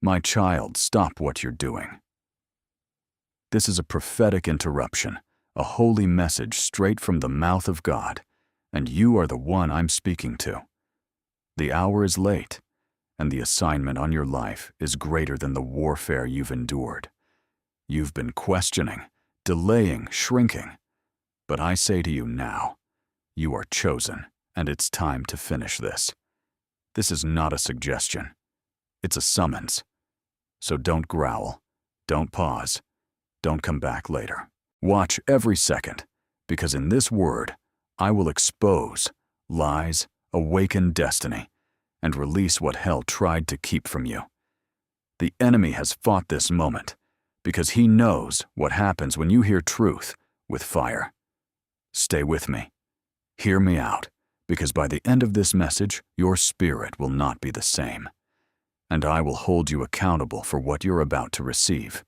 My child, stop what you're doing. This is a prophetic interruption, a holy message straight from the mouth of God, and you are the one I'm speaking to. The hour is late, and the assignment on your life is greater than the warfare you've endured. You've been questioning, delaying, shrinking. But I say to you now, you are chosen, and it's time to finish this. This is not a suggestion. It's a summons. So don't growl, don't pause, don't come back later. Watch every second, because in this word, I will expose lies, awaken destiny, and release what hell tried to keep from you. The enemy has fought this moment because he knows what happens when you hear truth with fire. Stay with me. Hear me out, because by the end of this message, your spirit will not be the same. And I will hold you accountable for what you're about to receive.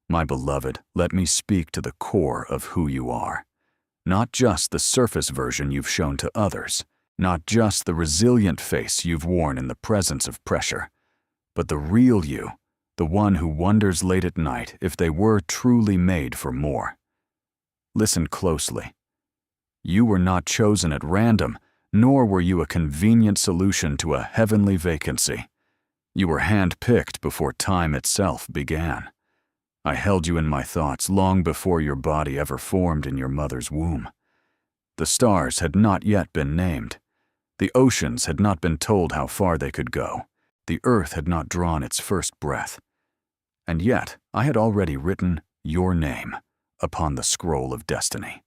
My beloved, let me speak to the core of who you are. Not just the surface version you've shown to others, not just the resilient face you've worn in the presence of pressure, but the real you, the one who wonders late at night if they were truly made for more. Listen closely. You were not chosen at random, nor were you a convenient solution to a heavenly vacancy. You were hand-picked before time itself began. I held you in my thoughts long before your body ever formed in your mother's womb. The stars had not yet been named. The oceans had not been told how far they could go. The earth had not drawn its first breath. And yet, I had already written your name upon the scroll of destiny.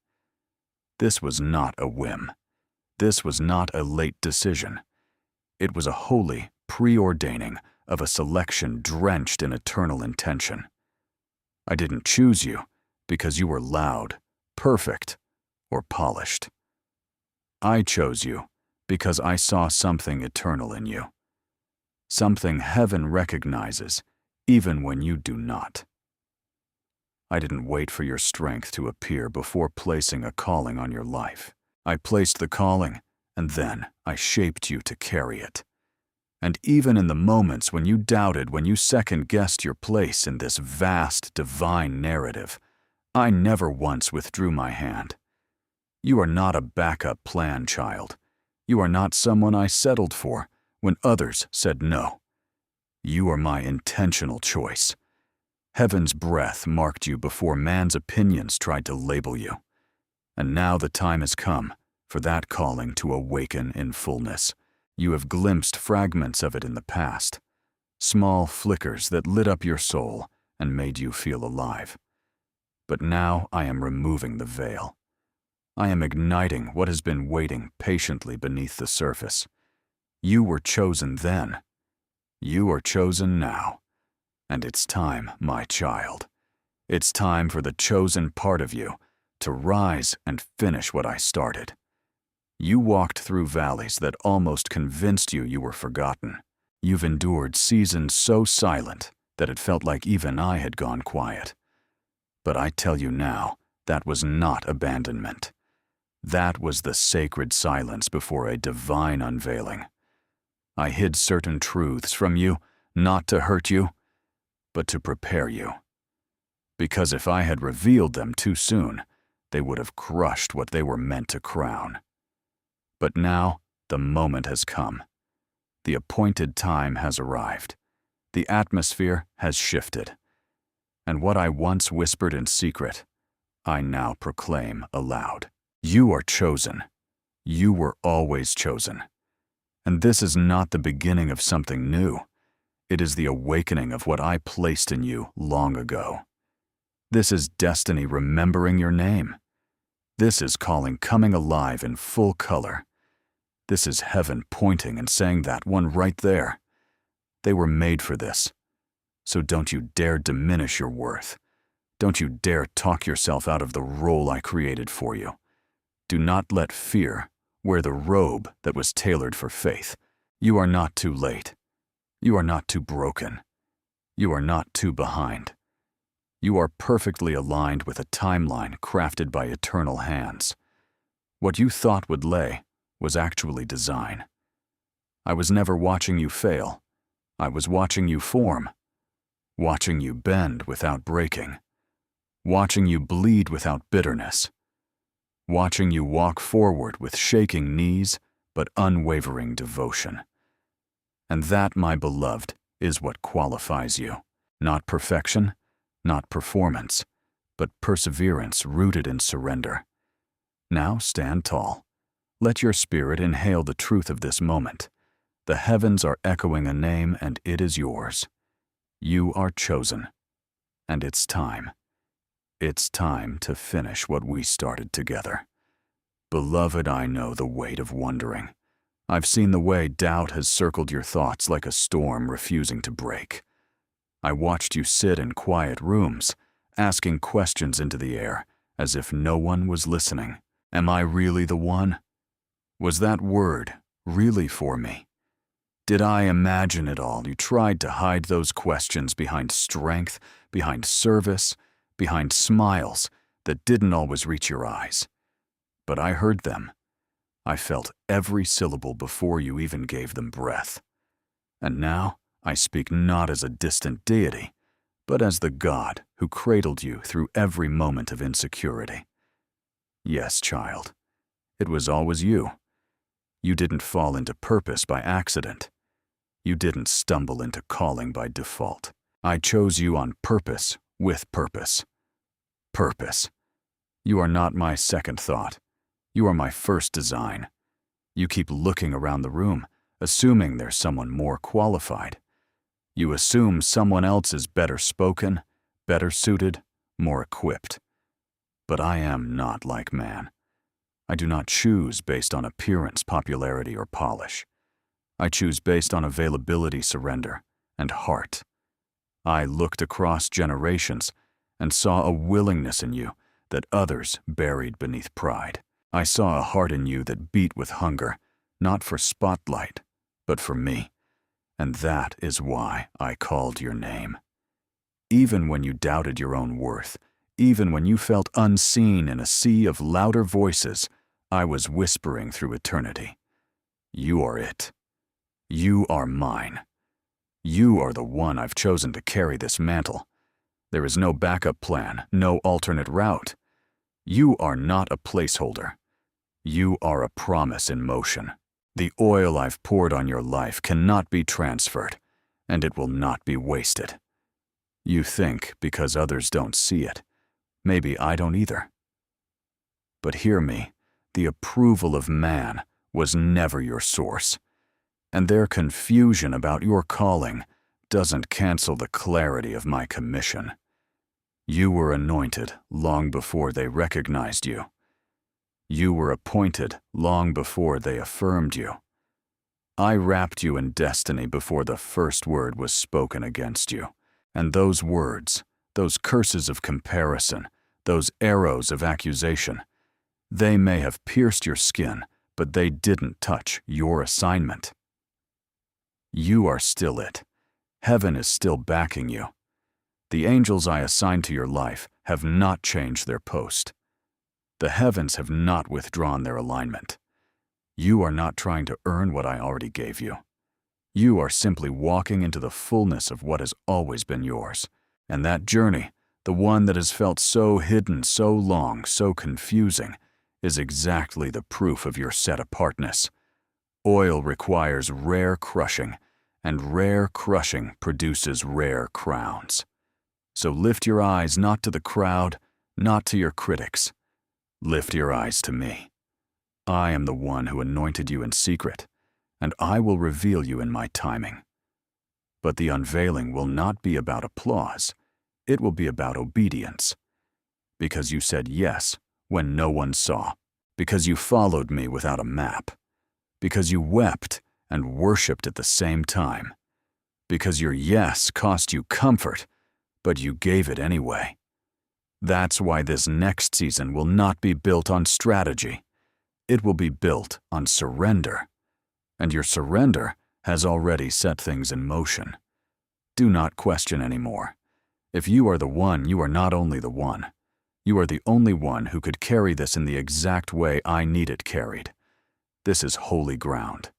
This was not a whim. This was not a late decision. It was a holy preordaining of a selection drenched in eternal intention. I didn't choose you because you were loud, perfect, or polished. I chose you because I saw something eternal in you. Something heaven recognizes even when you do not. I didn't wait for your strength to appear before placing a calling on your life. I placed the calling, and then I shaped you to carry it. And even in the moments when you doubted, when you second-guessed your place in this vast, divine narrative, I never once withdrew my hand. You are not a backup plan, child. You are not someone I settled for when others said no. You are my intentional choice. Heaven's breath marked you before man's opinions tried to label you. And now the time has come for that calling to awaken in fullness. You have glimpsed fragments of it in the past, small flickers that lit up your soul and made you feel alive. But now I am removing the veil. I am igniting what has been waiting patiently beneath the surface. You were chosen then. You are chosen now. And it's time, my child. It's time for the chosen part of you to rise and finish what I started. You walked through valleys that almost convinced you were forgotten. You've endured seasons so silent that it felt like even I had gone quiet. But I tell you now, that was not abandonment. That was the sacred silence before a divine unveiling. I hid certain truths from you, not to hurt you, but to prepare you. Because if I had revealed them too soon, they would have crushed what they were meant to crown. But now, the moment has come. The appointed time has arrived. The atmosphere has shifted. And what I once whispered in secret, I now proclaim aloud. You are chosen. You were always chosen. And this is not the beginning of something new. It is the awakening of what I placed in you long ago. This is destiny remembering your name. This is calling coming alive in full color. This is heaven pointing and saying that one right there. They were made for this. So don't you dare diminish your worth. Don't you dare talk yourself out of the role I created for you. Do not let fear wear the robe that was tailored for faith. You are not too late. You are not too broken. You are not too behind. You are perfectly aligned with a timeline crafted by eternal hands. What you thought would lay was actually design. I was never watching you fail. I was watching you form. watching you bend without breaking, watching you bleed without bitterness, watching you walk forward with shaking knees but unwavering devotion. And that, my beloved, is what qualifies you. Not perfection, not performance, but perseverance rooted in surrender. Now stand tall. Let your spirit inhale the truth of this moment. The heavens are echoing a name, and it is yours. You are chosen, and it's time. It's time to finish what we started together. Beloved, I know the weight of wondering. I've seen the way doubt has circled your thoughts like a storm refusing to break. I watched you sit in quiet rooms, asking questions into the air, as if no one was listening. Am I really the one? Was that word really for me? Did I imagine it all? You tried to hide those questions behind strength, behind service, behind smiles that didn't always reach your eyes. But I heard them. I felt every syllable before you even gave them breath. And now I speak not as a distant deity, but as the God who cradled you through every moment of insecurity. Yes, child, it was always you. You didn't fall into purpose by accident. You didn't stumble into calling by default. I chose you on purpose with purpose. Purpose. You are not my second thought. You are my first design. You keep looking around the room, assuming there's someone more qualified. You assume someone else is better spoken, better suited, more equipped. But I am not like man. I do not choose based on appearance, popularity, or polish. I choose based on availability, surrender, and heart. I looked across generations and saw a willingness in you that others buried beneath pride. I saw a heart in you that beat with hunger, not for spotlight, but for me. And that is why I called your name. Even when you doubted your own worth, even when you felt unseen in a sea of louder voices, I was whispering through eternity. You are it. You are mine. You are the one I've chosen to carry this mantle. There is no backup plan, no alternate route. You are not a placeholder. You are a promise in motion. The oil I've poured on your life cannot be transferred, and it will not be wasted. You think because others don't see it. Maybe I don't either. But hear me, the approval of man was never your source, and their confusion about your calling doesn't cancel the clarity of my commission. You were anointed long before they recognized you. You were appointed long before they affirmed you. I wrapped you in destiny before the first word was spoken against you. And those words, those curses of comparison, those arrows of accusation, they may have pierced your skin, but they didn't touch your assignment. You are still it. Heaven is still backing you. The angels I assigned to your life have not changed their post. The heavens have not withdrawn their alignment. You are not trying to earn what I already gave you. You are simply walking into the fullness of what has always been yours. And that journey, the one that has felt so hidden, so long, so confusing, is exactly the proof of your set-apartness. Oil requires rare crushing, and rare crushing produces rare crowns. So lift your eyes not to the crowd, not to your critics. Lift your eyes to me. I am the one who anointed you in secret, and I will reveal you in my timing. But the unveiling will not be about applause. It will be about obedience. Because you said yes when no one saw. Because you followed me without a map. Because you wept and worshiped at the same time. Because your yes cost you comfort, but you gave it anyway. That's why this next season will not be built on strategy. It will be built on surrender. And your surrender has already set things in motion. Do not question anymore. If you are the one, you are not only the one. You are the only one who could carry this in the exact way I need it carried. This is holy ground.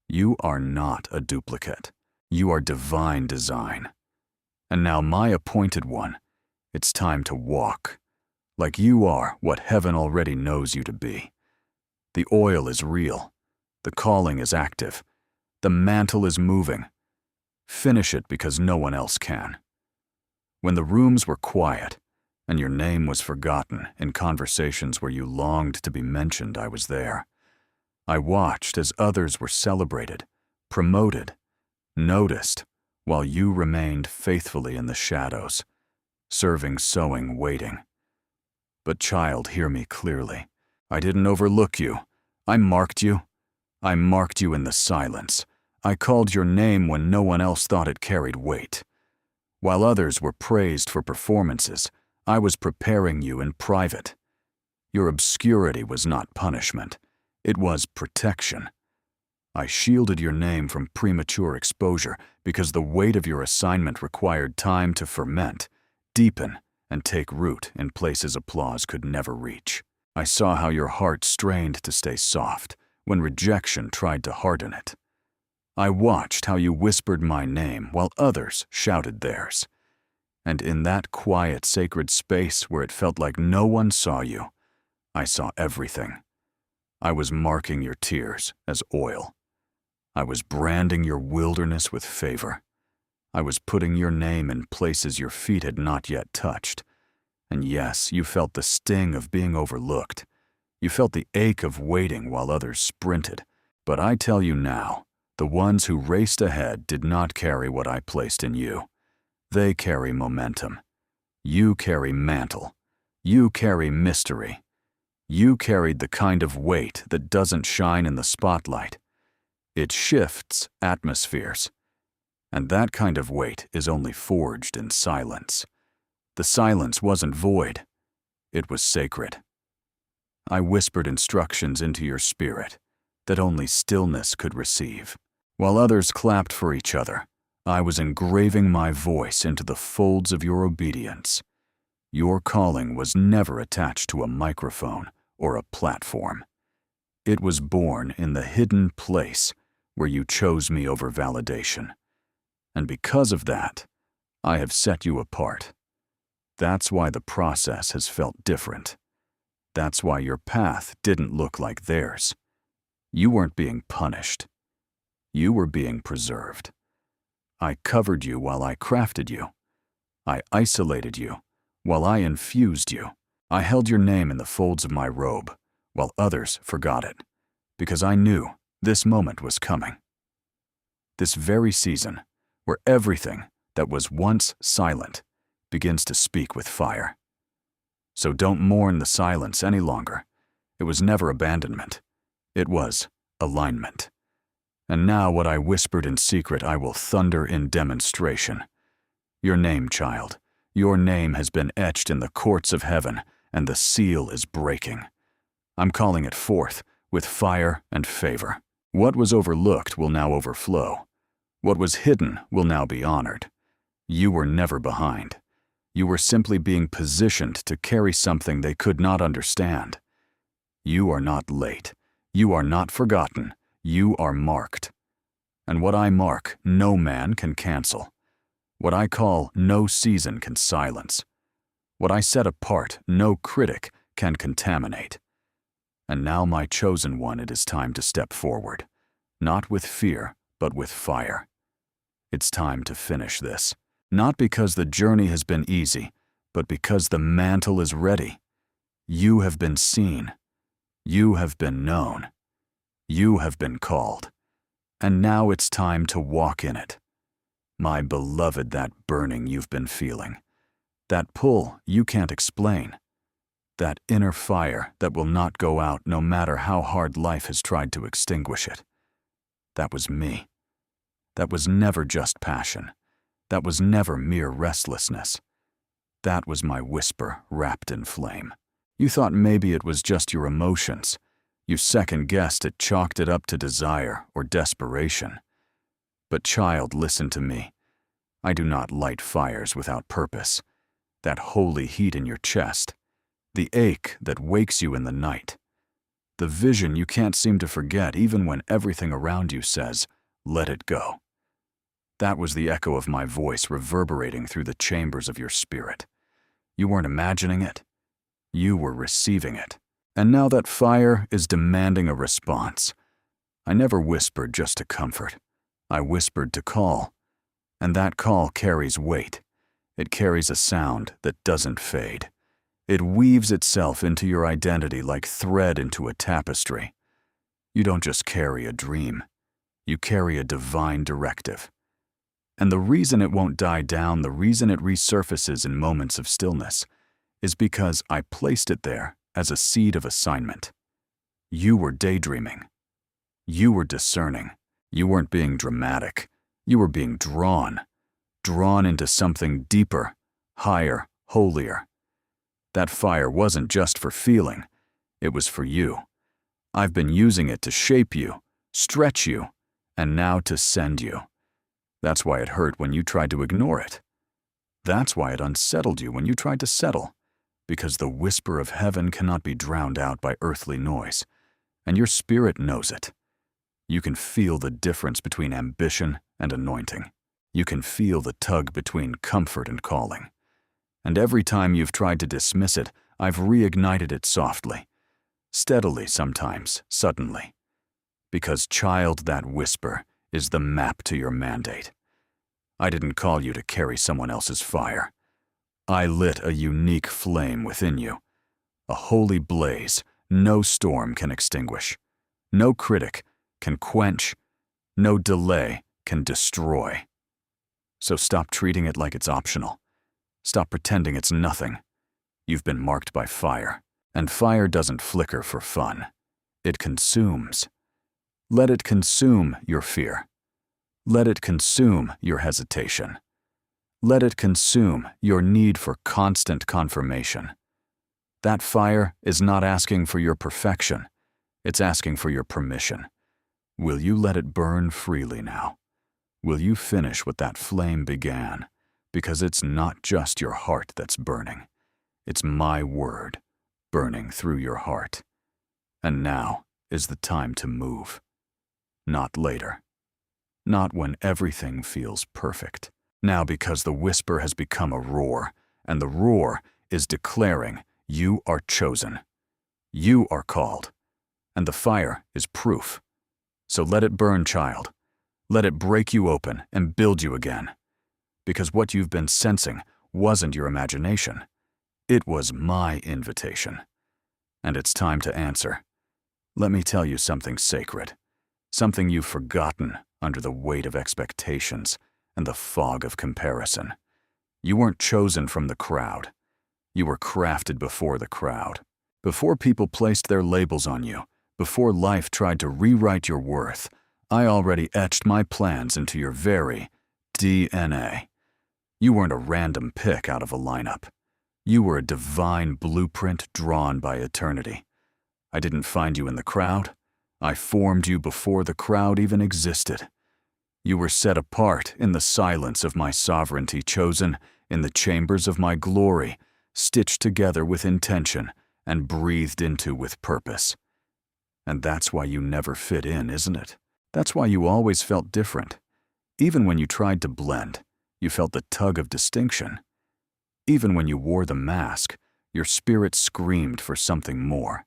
You are not a duplicate. You are divine design. And now, my appointed one, it's time to walk, like you are what heaven already knows you to be. The oil is real. The calling is active. The mantle is moving. Finish it because no one else can. When the rooms were quiet and your name was forgotten in conversations where you longed to be mentioned, I was there. I watched as others were celebrated, promoted, noticed, while you remained faithfully in the shadows, serving, sowing, waiting. But child, hear me clearly. I didn't overlook you. I marked you. I marked you in the silence. I called your name when no one else thought it carried weight. While others were praised for performances, I was preparing you in private. Your obscurity was not punishment. It was protection. I shielded your name from premature exposure because the weight of your assignment required time to ferment, deepen, and take root in places applause could never reach. I saw how your heart strained to stay soft when rejection tried to harden it. I watched how you whispered my name while others shouted theirs. And in that quiet, sacred space where it felt like no one saw you, I saw everything. I was marking your tears as oil. I was branding your wilderness with favor. I was putting your name in places your feet had not yet touched. And yes, you felt the sting of being overlooked. You felt the ache of waiting while others sprinted. But I tell you now, the ones who raced ahead did not carry what I placed in you. They carry momentum. You carry mantle. You carry mystery. You carried the kind of weight that doesn't shine in the spotlight. It shifts atmospheres. And that kind of weight is only forged in silence. The silence wasn't void. It was sacred. I whispered instructions into your spirit that only stillness could receive. While others clapped for each other, I was engraving my voice into the folds of your obedience. Your calling was never attached to a microphone or a platform. It was born in the hidden place where you chose me over validation. And because of that, I have set you apart. That's why the process has felt different. That's why your path didn't look like theirs. You weren't being punished. You were being preserved. I covered you while I crafted you. I isolated you while I infused you. I held your name in the folds of my robe while others forgot it, because I knew this moment was coming. This very season, where everything that was once silent begins to speak with fire. So don't mourn the silence any longer. It was never abandonment. It was alignment. And now what I whispered in secret I will thunder in demonstration. Your name, child, your name has been etched in the courts of heaven, and the seal is breaking. I'm calling it forth with fire and favor. What was overlooked will now overflow. What was hidden will now be honored. You were never behind. You were simply being positioned to carry something they could not understand. You are not late. You are not forgotten. You are marked. And what I mark, no man can cancel. What I call, no season can silence. What I set apart, no critic can contaminate. And now, my chosen one, it is time to step forward, not with fear, but with fire. It's time to finish this, not because the journey has been easy, but because the mantle is ready. You have been seen. You have been known. You have been called. And now it's time to walk in it. My beloved, that burning you've been feeling, that pull you can't explain, that inner fire that will not go out no matter how hard life has tried to extinguish it. That was me. That was never just passion. That was never mere restlessness. That was my whisper wrapped in flame. You thought maybe it was just your emotions. You second-guessed it, chalked it up to desire or desperation. But child, listen to me. I do not light fires without purpose. That holy heat in your chest, the ache that wakes you in the night, the vision you can't seem to forget even when everything around you says, let it go. That was the echo of my voice reverberating through the chambers of your spirit. You weren't imagining it. You were receiving it. And now that fire is demanding a response. I never whispered just to comfort. I whispered to call. And that call carries weight. It carries a sound that doesn't fade. It weaves itself into your identity like thread into a tapestry. You don't just carry a dream. You carry a divine directive. And the reason it won't die down, the reason it resurfaces in moments of stillness, is because I placed it there as a seed of assignment. You were daydreaming. You were discerning. You weren't being dramatic. You were being drawn into something deeper, higher, holier. That fire wasn't just for feeling. It was for you. I've been using it to shape you, stretch you, and now to send you. That's why it hurt when you tried to ignore it. That's why it unsettled you when you tried to settle. Because the whisper of heaven cannot be drowned out by earthly noise, and your spirit knows it. You can feel the difference between ambition and anointing. You can feel the tug between comfort and calling. And every time you've tried to dismiss it, I've reignited it softly, steadily sometimes, suddenly. Because, child, that whisper is the map to your mandate. I didn't call you to carry someone else's fire. I lit a unique flame within you, a holy blaze no storm can extinguish, no critic can quench, no delay can destroy. So stop treating it like it's optional. Stop pretending it's nothing. You've been marked by fire, and fire doesn't flicker for fun. It consumes. Let it consume your fear. Let it consume your hesitation. Let it consume your need for constant confirmation. That fire is not asking for your perfection. It's asking for your permission. Will you let it burn freely now? Will you finish what that flame began? Because it's not just your heart that's burning. It's my word burning through your heart. And now is the time to move. Not later. Not when everything feels perfect. Now, because the whisper has become a roar, and the roar is declaring you are chosen. You are called. And the fire is proof. So let it burn, child. Let it break you open and build you again. Because what you've been sensing wasn't your imagination. It was my invitation. And it's time to answer. Let me tell you something sacred. Something you've forgotten under the weight of expectations and the fog of comparison. You weren't chosen from the crowd. You were crafted before the crowd. Before people placed their labels on you, before life tried to rewrite your worth, I already etched my plans into your very DNA. You weren't a random pick out of a lineup. You were a divine blueprint drawn by eternity. I didn't find you in the crowd. I formed you before the crowd even existed. You were set apart in the silence of my sovereignty, chosen in the chambers of my glory, stitched together with intention and breathed into with purpose. And that's why you never fit in, isn't it? That's why you always felt different. Even when you tried to blend, you felt the tug of distinction. Even when you wore the mask, your spirit screamed for something more.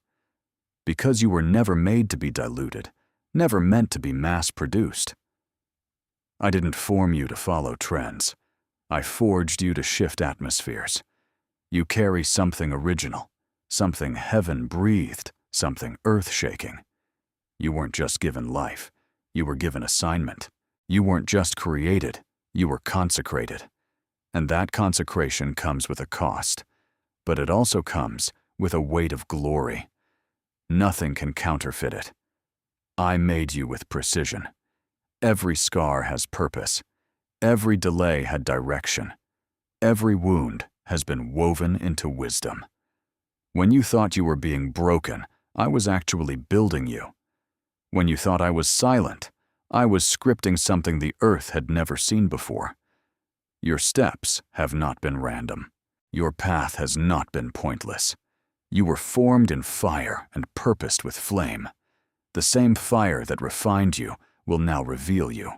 Because you were never made to be diluted, never meant to be mass-produced. I didn't form you to follow trends. I forged you to shift atmospheres. You carry something original, something heaven-breathed, something earth-shaking. You weren't just given life. You were given assignment. You weren't just created. You were consecrated. And that consecration comes with a cost, but it also comes with a weight of glory. Nothing can counterfeit it. I made you with precision. Every scar has purpose. Every delay had direction. Every wound has been woven into wisdom. When you thought you were being broken, I was actually building you. When you thought I was silent, I was scripting something the earth had never seen before. Your steps have not been random. Your path has not been pointless. You were formed in fire and purposed with flame. The same fire that refined you will now reveal you.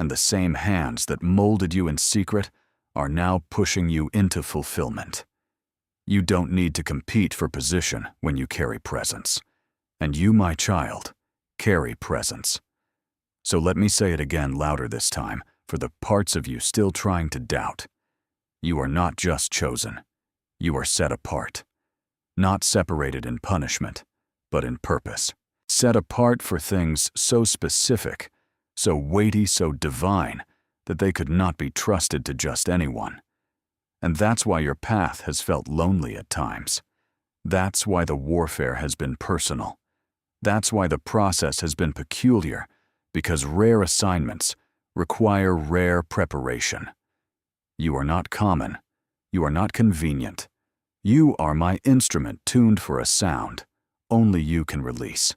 and the same hands that molded you in secret are now pushing you into fulfillment. You don't need to compete for position when you carry presence. And you, my child, carry presence. So let me say it again louder this time, for the parts of you still trying to doubt. You are not just chosen. You are set apart. Not separated in punishment, but in purpose. Set apart for things so specific, so weighty, so divine, that they could not be trusted to just anyone. And that's why your path has felt lonely at times. That's why the warfare has been personal. That's why the process has been peculiar, because rare assignments require rare preparation. You are not common. You are not convenient. You are my instrument tuned for a sound only you can release.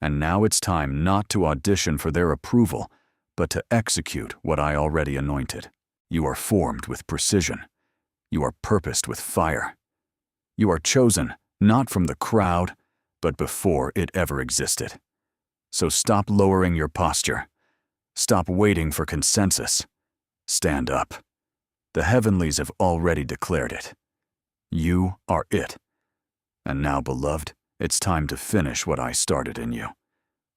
And now it's time not to audition for their approval, but to execute what I already anointed. You are formed with precision. You are purposed with fire. You are chosen not from the crowd, but before it ever existed. So stop lowering your posture. Stop waiting for consensus. Stand up. The heavenlies have already declared it. You are it. And now, beloved, it's time to finish what I started in you.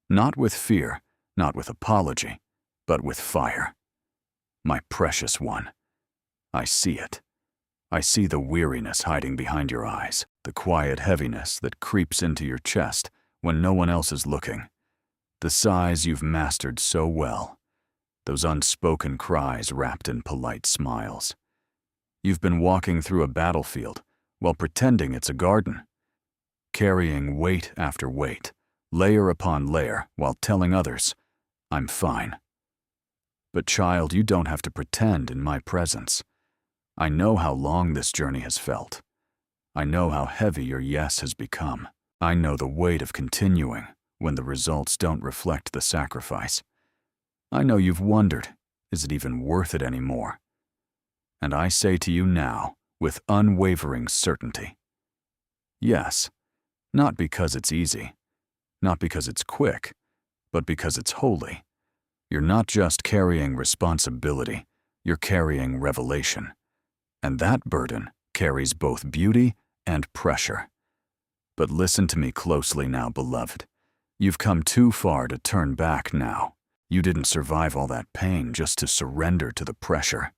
Not with fear, not with apology, but with fire. My precious one, I see it. I see the weariness hiding behind your eyes, the quiet heaviness that creeps into your chest when no one else is looking, the sighs you've mastered so well, those unspoken cries wrapped in polite smiles. You've been walking through a battlefield while pretending it's a garden, carrying weight after weight, layer upon layer, while telling others, I'm fine. But child, you don't have to pretend in my presence. I know how long this journey has felt. I know how heavy your yes has become. I know the weight of continuing when the results don't reflect the sacrifice. I know you've wondered, is it even worth it anymore? And I say to you now, with unwavering certainty, yes, not because it's easy, not because it's quick, but because it's holy. You're not just carrying responsibility, you're carrying revelation. And that burden carries both beauty and pressure. But listen to me closely now, beloved. You've come too far to turn back now. You didn't survive all that pain just to surrender to the pressure.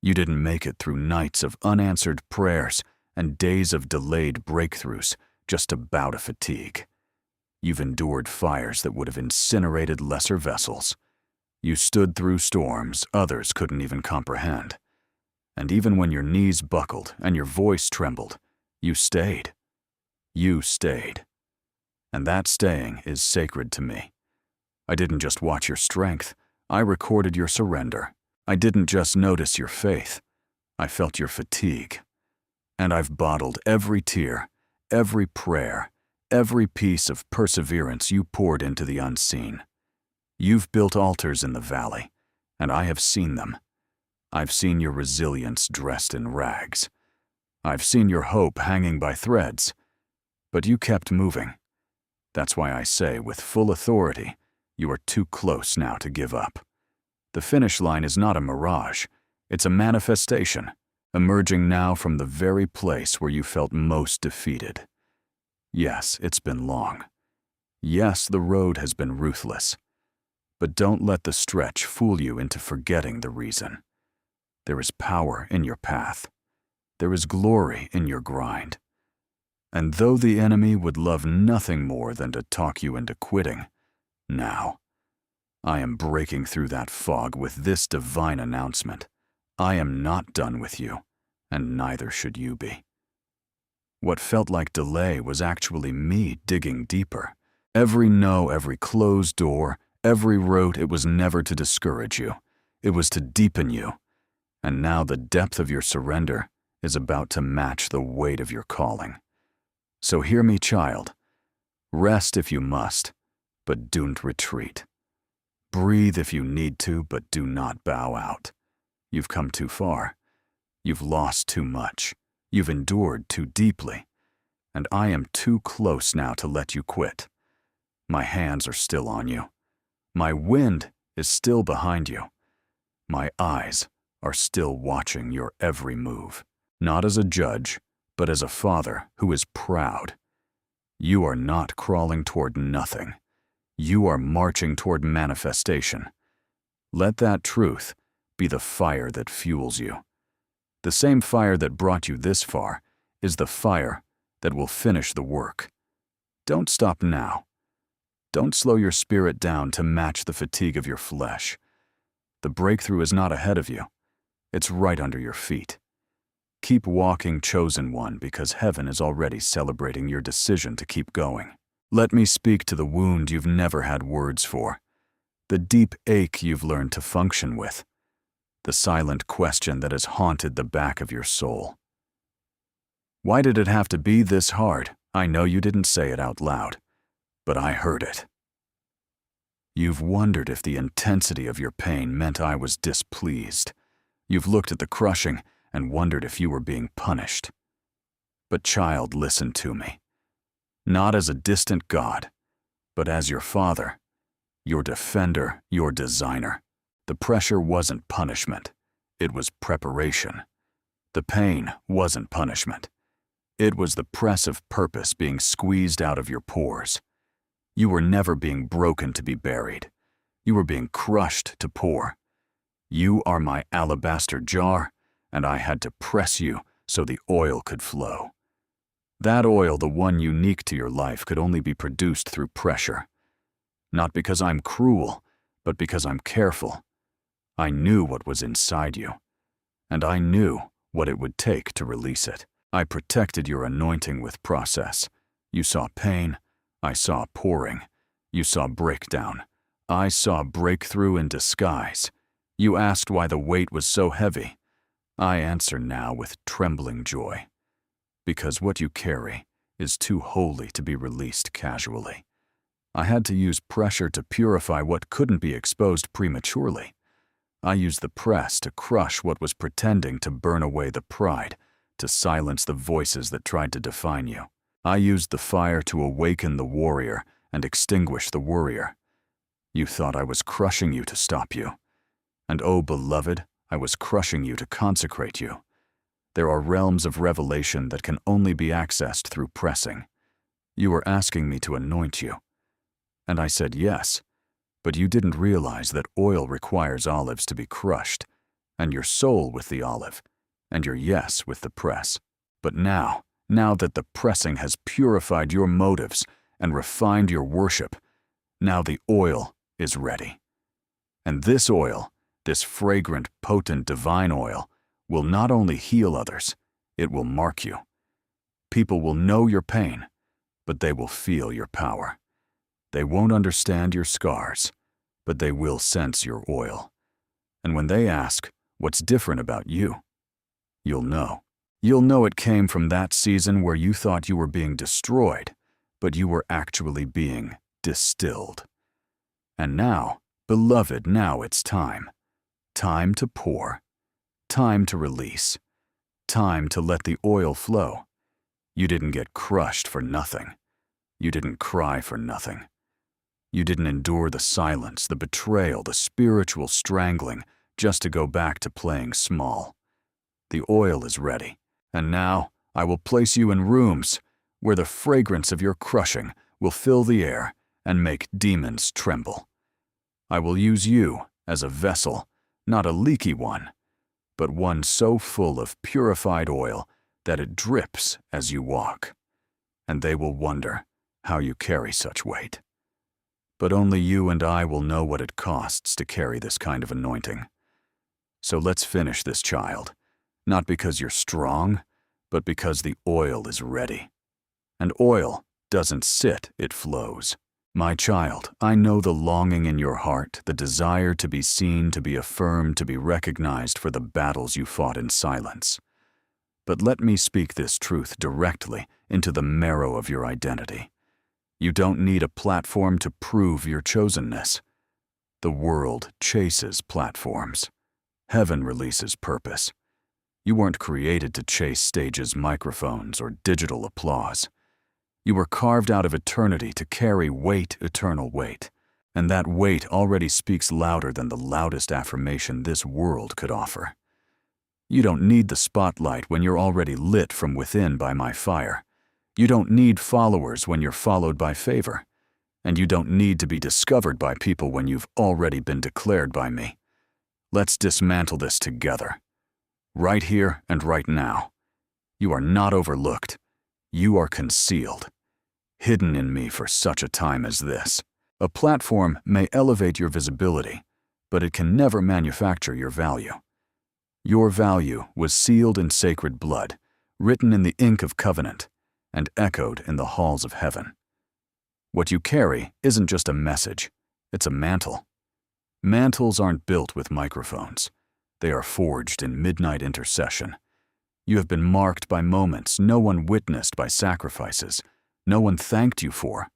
You didn't make it through nights of unanswered prayers and days of delayed breakthroughs just to bow to fatigue. You've endured fires that would have incinerated lesser vessels. You stood through storms others couldn't even comprehend. And even when your knees buckled and your voice trembled, you stayed. You stayed. And that staying is sacred to me. I didn't just watch your strength, I recorded your surrender. I didn't just notice your faith, I felt your fatigue. And I've bottled every tear, every prayer, every piece of perseverance you poured into the unseen. You've built altars in the valley, and I have seen them. I've seen your resilience dressed in rags. I've seen your hope hanging by threads, but you kept moving. That's why I say with full authority, you are too close now to give up. The finish line is not a mirage, it's a manifestation, emerging now from the very place where you felt most defeated. Yes, it's been long. Yes, the road has been ruthless. But don't let the stretch fool you into forgetting the reason. There is power in your path. There is glory in your grind. And though the enemy would love nothing more than to talk you into quitting, now, I am breaking through that fog with this divine announcement. I am not done with you, and neither should you be. What felt like delay was actually me digging deeper. Every no, every closed door, every rote, it was never to discourage you. It was to deepen you. And now the depth of your surrender is about to match the weight of your calling. So hear me, child. Rest if you must, but don't retreat. Breathe if you need to, but do not bow out. You've come too far. You've lost too much. You've endured too deeply. And I am too close now to let you quit. My hands are still on you. My wind is still behind you. My eyes are still watching your every move, not as a judge, but as a father who is proud. You are not crawling toward nothing. You are marching toward manifestation. Let that truth be the fire that fuels you. The same fire that brought you this far is the fire that will finish the work. Don't stop now. Don't slow your spirit down to match the fatigue of your flesh. The breakthrough is not ahead of you. It's right under your feet. Keep walking, chosen one, because heaven is already celebrating your decision to keep going. Let me speak to the wound you've never had words for, the deep ache you've learned to function with, the silent question that has haunted the back of your soul. Why did it have to be this hard? I know you didn't say it out loud, but I heard it. You've wondered if the intensity of your pain meant I was displeased. You've looked at the crushing and wondered if you were being punished. But child, listen to me. Not as a distant God, but as your father, your defender, your designer. The pressure wasn't punishment. It was preparation. The pain wasn't punishment. It was the press of purpose being squeezed out of your pores. You were never being broken to be buried. You were being crushed to pour. You are my alabaster jar, and I had to press you so the oil could flow. That oil, the one unique to your life, could only be produced through pressure. Not because I'm cruel, but because I'm careful. I knew what was inside you, and I knew what it would take to release it. I protected your anointing with process. You saw pain. I saw pouring. You saw breakdown. I saw breakthrough in disguise. You asked why the weight was so heavy. I answer now with trembling joy. Because what you carry is too holy to be released casually. I had to use pressure to purify what couldn't be exposed prematurely. I used the press to crush what was pretending to burn away the pride, to silence the voices that tried to define you. I used the fire to awaken the warrior and extinguish the worrier. You thought I was crushing you to stop you. And oh, beloved, I was crushing you to consecrate you. There are realms of revelation that can only be accessed through pressing. You were asking me to anoint you. And I said yes, but you didn't realize that oil requires olives to be crushed, and your soul with the olive, and your yes with the press. But now that the pressing has purified your motives and refined your worship, now the oil is ready. And this oil, this fragrant, potent, divine oil, will not only heal others, it will mark you. People will know your pain, but they will feel your power. They won't understand your scars, but they will sense your oil. And when they ask, what's different about you? You'll know. You'll know it came from that season where you thought you were being destroyed, but you were actually being distilled. And now, beloved, now it's time. Time to pour. Time to release. Time to let the oil flow. You didn't get crushed for nothing. You didn't cry for nothing. You didn't endure the silence, the betrayal, the spiritual strangling just to go back to playing small. The oil is ready, and now I will place you in rooms where the fragrance of your crushing will fill the air and make demons tremble. I will use you as a vessel, not a leaky one, but one so full of purified oil that it drips as you walk. And they will wonder how you carry such weight. But only you and I will know what it costs to carry this kind of anointing. So let's finish this, child, not because you're strong, but because the oil is ready. And oil doesn't sit, it flows. My child, I know the longing in your heart, the desire to be seen, to be affirmed, to be recognized for the battles you fought in silence. But let me speak this truth directly into the marrow of your identity. You don't need a platform to prove your chosenness. The world chases platforms. Heaven releases purpose. You weren't created to chase stages, microphones, or digital applause. You were carved out of eternity to carry weight, eternal weight. And that weight already speaks louder than the loudest affirmation this world could offer. You don't need the spotlight when you're already lit from within by my fire. You don't need followers when you're followed by favor. And you don't need to be discovered by people when you've already been declared by me. Let's dismantle this together. Right here and right now. You are not overlooked. You are concealed. Hidden in me for such a time as this. A platform may elevate your visibility, but it can never manufacture your value. Your value was sealed in sacred blood, written in the ink of covenant, and echoed in the halls of heaven. What you carry isn't just a message, it's a mantle. Mantles aren't built with microphones. They are forged in midnight intercession. You have been marked by moments no one witnessed, by sacrifices no one thanked you for,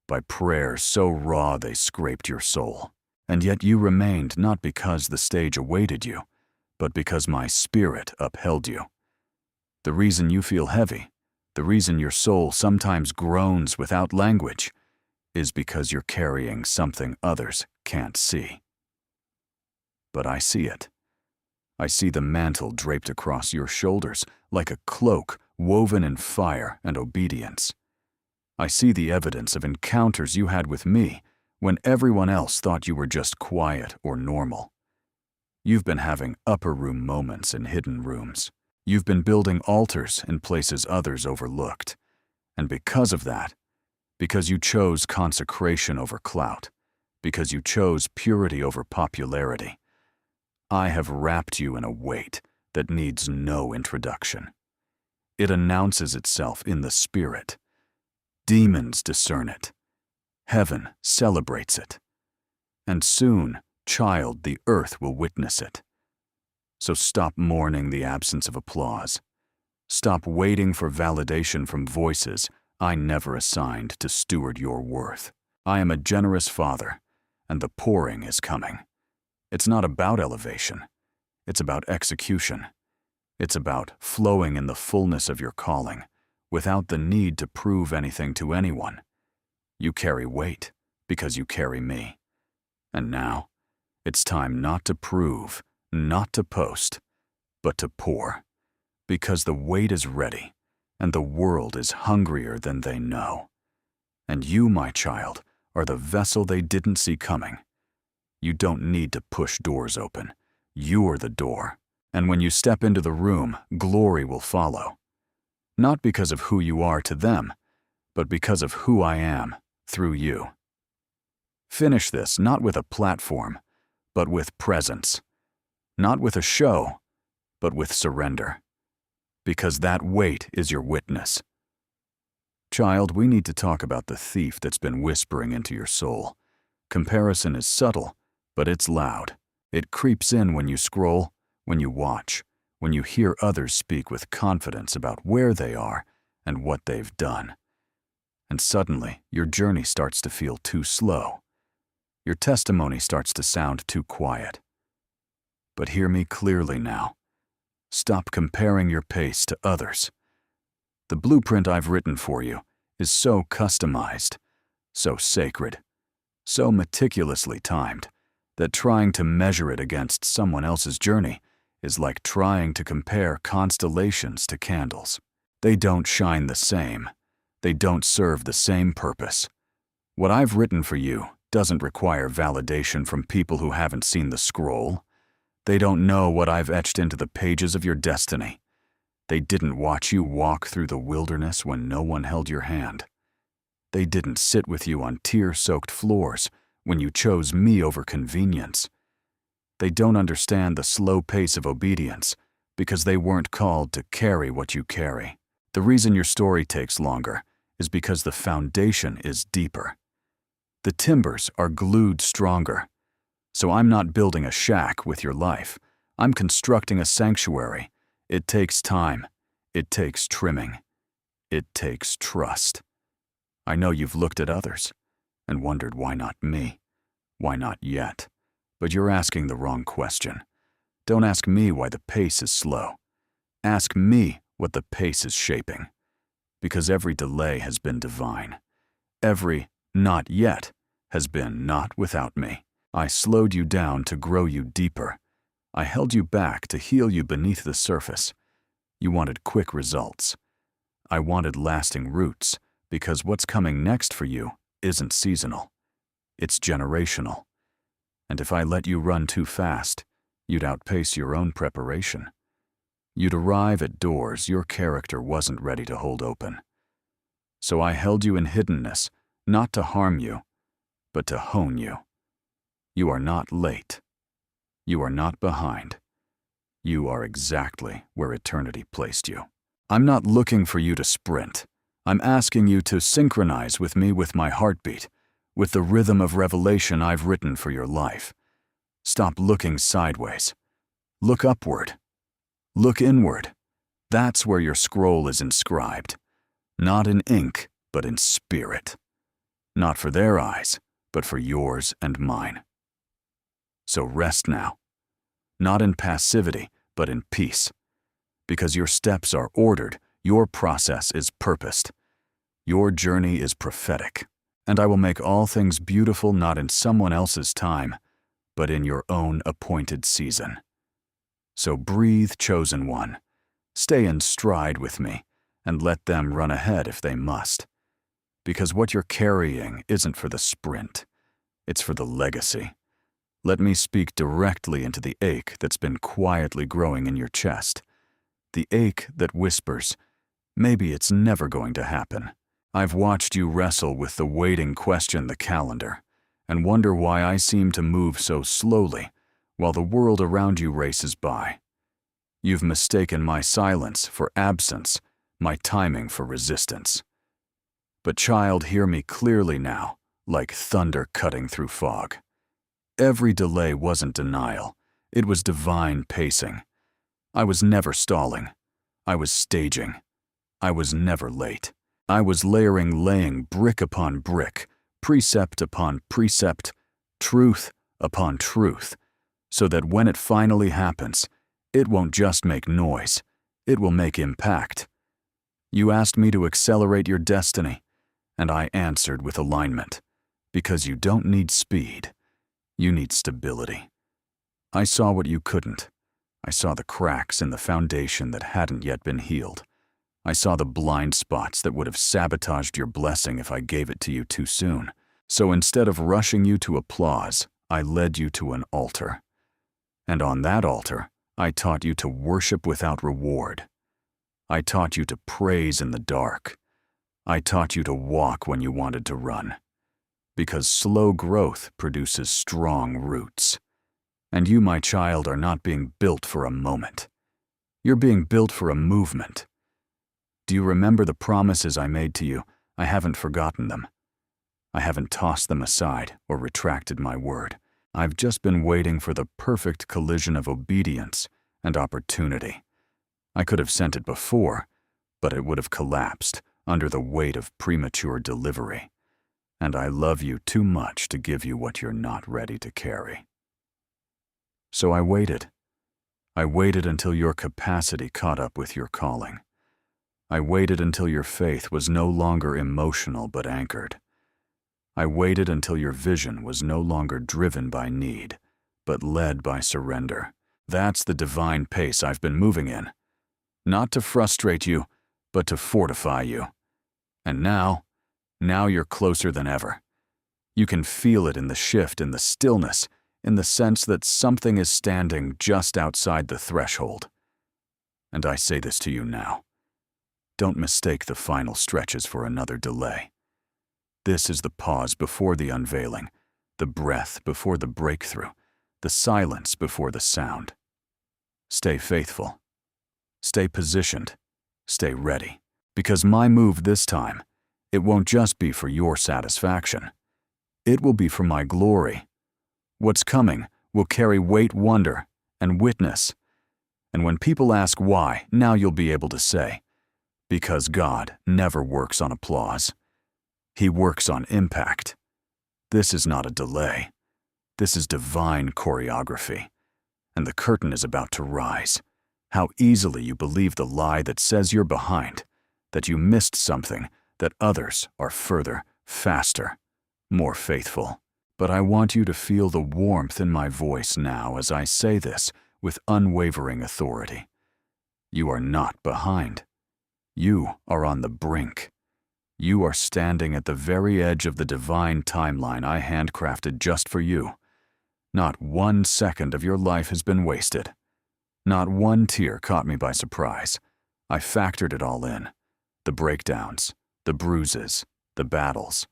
by prayers so raw they scraped your soul. And yet you remained, not because the stage awaited you, but because my spirit upheld you. The reason you feel heavy, the reason your soul sometimes groans without language, is because you're carrying something others can't see. But I see it. I see the mantle draped across your shoulders like a cloak woven in fire and obedience. I see the evidence of encounters you had with me when everyone else thought you were just quiet or normal. You've been having upper room moments in hidden rooms. You've been building altars in places others overlooked. And because of that, because you chose consecration over clout, because you chose purity over popularity, I have wrapped you in a weight that needs no introduction. It announces itself in the spirit. Demons discern it. Heaven celebrates it. And soon, child, the earth will witness it. So stop mourning the absence of applause. Stop waiting for validation from voices I never assigned to steward your worth. I am a generous father, and the pouring is coming. It's not about elevation. It's about execution. It's about flowing in the fullness of your calling, without the need to prove anything to anyone. You carry weight because you carry me. And now, it's time not to prove, not to post, but to pour. Because the weight is ready, and the world is hungrier than they know. And you, my child, are the vessel they didn't see coming. You don't need to push doors open. You're the door. And when you step into the room, glory will follow. Not because of who you are to them, but because of who I am through you. Finish this not with a platform, but with presence. Not with a show, but with surrender. Because that weight is your witness. Child, we need to talk about the thief that's been whispering into your soul. Comparison is subtle, but it's loud. It creeps in when you scroll, when you watch, when you hear others speak with confidence about where they are and what they've done. And suddenly, your journey starts to feel too slow. Your testimony starts to sound too quiet. But hear me clearly now. Stop comparing your pace to others. The blueprint I've written for you is so customized, so sacred, so meticulously timed, that trying to measure it against someone else's journey is like trying to compare constellations to candles. They don't shine the same. They don't serve the same purpose. What I've written for you doesn't require validation from people who haven't seen the scroll. They don't know what I've etched into the pages of your destiny. They didn't watch you walk through the wilderness when no one held your hand. They didn't sit with you on tear-soaked floors when you chose me over convenience. They don't understand the slow pace of obedience because they weren't called to carry what you carry. The reason your story takes longer is because the foundation is deeper. The timbers are glued stronger. So I'm not building a shack with your life. I'm constructing a sanctuary. It takes time. It takes trimming. It takes trust. I know you've looked at others and wondered why not me? Why not yet? But you're asking the wrong question. Don't ask me why the pace is slow. Ask me what the pace is shaping. Because every delay has been divine. Every not yet has been not without me. I slowed you down to grow you deeper. I held you back to heal you beneath the surface. You wanted quick results. I wanted lasting roots, because what's coming next for you isn't seasonal. It's generational. And if I let you run too fast, you'd outpace your own preparation. You'd arrive at doors your character wasn't ready to hold open. So I held you in hiddenness, not to harm you, but to hone you. You are not late. You are not behind. You are exactly where eternity placed you. I'm not looking for you to sprint. I'm asking you to synchronize with me with my heartbeat, with the rhythm of revelation I've written for your life. Stop looking sideways. Look upward. Look inward. That's where your scroll is inscribed. Not in ink, but in spirit. Not for their eyes, but for yours and mine. So rest now. Not in passivity, but in peace. Because your steps are ordered, your process is purposed. Your journey is prophetic. And I will make all things beautiful not in someone else's time, but in your own appointed season. So breathe, chosen one. Stay in stride with me, and let them run ahead if they must. Because what you're carrying isn't for the sprint. It's for the legacy. Let me speak directly into the ache that's been quietly growing in your chest. The ache that whispers, maybe it's never going to happen. I've watched you wrestle with the waiting question, the calendar, and wonder why I seem to move so slowly while the world around you races by. You've mistaken my silence for absence, my timing for resistance. But child, hear me clearly now, like thunder cutting through fog. Every delay wasn't denial, it was divine pacing. I was never stalling. I was staging. I was never late. I was laying brick upon brick, precept upon precept, truth upon truth, so that when it finally happens, it won't just make noise, it will make impact. You asked me to accelerate your destiny, and I answered with alignment, because you don't need speed, you need stability. I saw what you couldn't. I saw the cracks in the foundation that hadn't yet been healed. I saw the blind spots that would have sabotaged your blessing if I gave it to you too soon. So instead of rushing you to applause, I led you to an altar. And on that altar, I taught you to worship without reward. I taught you to praise in the dark. I taught you to walk when you wanted to run. Because slow growth produces strong roots. And you, my child, are not being built for a moment. You're being built for a movement. Do you remember the promises I made to you? I haven't forgotten them. I haven't tossed them aside or retracted my word. I've just been waiting for the perfect collision of obedience and opportunity. I could have sent it before, but it would have collapsed under the weight of premature delivery. And I love you too much to give you what you're not ready to carry. So I waited. I waited until your capacity caught up with your calling. I waited until your faith was no longer emotional but anchored. I waited until your vision was no longer driven by need, but led by surrender. That's the divine pace I've been moving in. Not to frustrate you, but to fortify you. And now you're closer than ever. You can feel it in the shift, in the stillness, in the sense that something is standing just outside the threshold. And I say this to you now. Don't mistake the final stretches for another delay. This is the pause before the unveiling, the breath before the breakthrough, the silence before the sound. Stay faithful. Stay positioned. Stay ready. Because my move this time, it won't just be for your satisfaction. It will be for my glory. What's coming will carry weight, wonder, and witness. And when people ask why, now you'll be able to say, because God never works on applause. He works on impact. This is not a delay. This is divine choreography. And the curtain is about to rise. How easily you believe the lie that says you're behind, that you missed something, that others are further, faster, more faithful. But I want you to feel the warmth in my voice now as I say this with unwavering authority. You are not behind. You are on the brink. You are standing at the very edge of the divine timeline I handcrafted just for you. Not 1 second of your life has been wasted. Not one tear caught me by surprise. I factored it all in. The breakdowns, the bruises, the battles.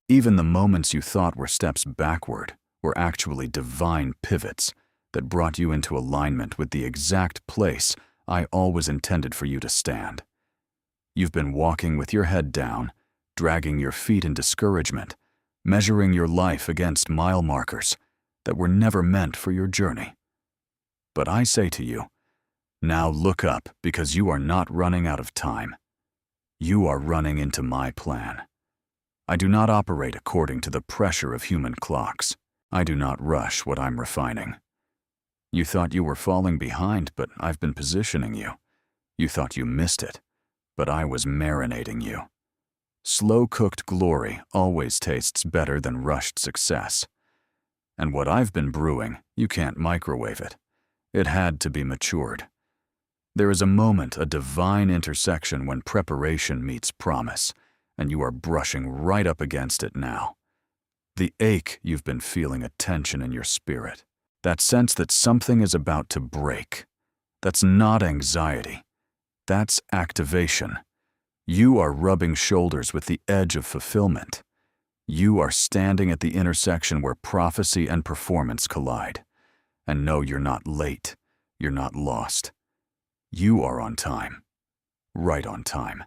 Even the moments you thought were steps backward were actually divine pivots that brought you into alignment with the exact place I always intended for you to stand. You've been walking with your head down, dragging your feet in discouragement, measuring your life against mile markers that were never meant for your journey. But I say to you, now look up, because you are not running out of time. You are running into my plan. I do not operate according to the pressure of human clocks. I do not rush what I'm refining. You thought you were falling behind, but I've been positioning you. You thought you missed it, but I was marinating you. Slow-cooked glory always tastes better than rushed success. And what I've been brewing, you can't microwave it. It had to be matured. There is a moment, a divine intersection when preparation meets promise, and you are brushing right up against it now. The ache you've been feeling, a tension in your spirit, that sense that something is about to break. That's not anxiety. That's activation. You are rubbing shoulders with the edge of fulfillment. You are standing at the intersection where prophecy and performance collide. And no, you're not late. You're not lost. You are on time. Right on time.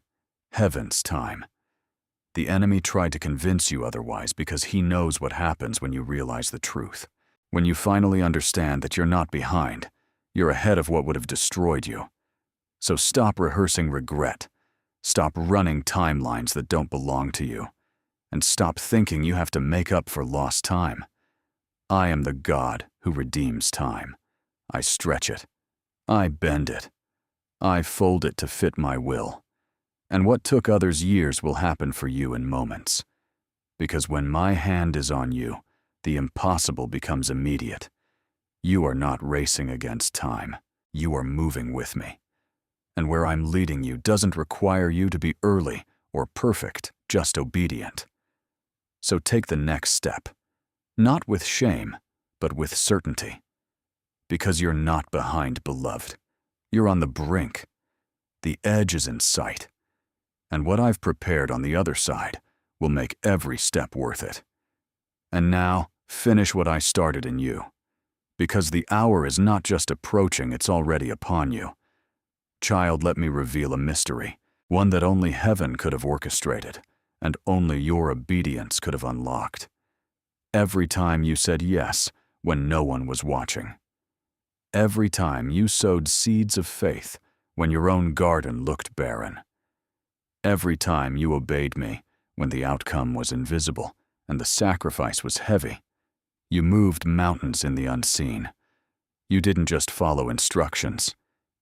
Heaven's time. The enemy tried to convince you otherwise because he knows what happens when you realize the truth. When you finally understand that you're not behind, you're ahead of what would have destroyed you. So stop rehearsing regret. Stop running timelines that don't belong to you. And stop thinking you have to make up for lost time. I am the God who redeems time. I stretch it. I bend it. I fold it to fit my will. And what took others years will happen for you in moments. Because when my hand is on you, the impossible becomes immediate. You are not racing against time. You are moving with me. And where I'm leading you doesn't require you to be early or perfect, just obedient. So take the next step, not with shame, but with certainty. Because you're not behind, beloved. You're on the brink. The edge is in sight. And what I've prepared on the other side will make every step worth it. And now, finish what I started in you. Because the hour is not just approaching, it's already upon you. Child, let me reveal a mystery, one that only heaven could have orchestrated, and only your obedience could have unlocked. Every time you said yes when no one was watching. Every time you sowed seeds of faith when your own garden looked barren. Every time you obeyed me when the outcome was invisible and the sacrifice was heavy. You moved mountains in the unseen. You didn't just follow instructions.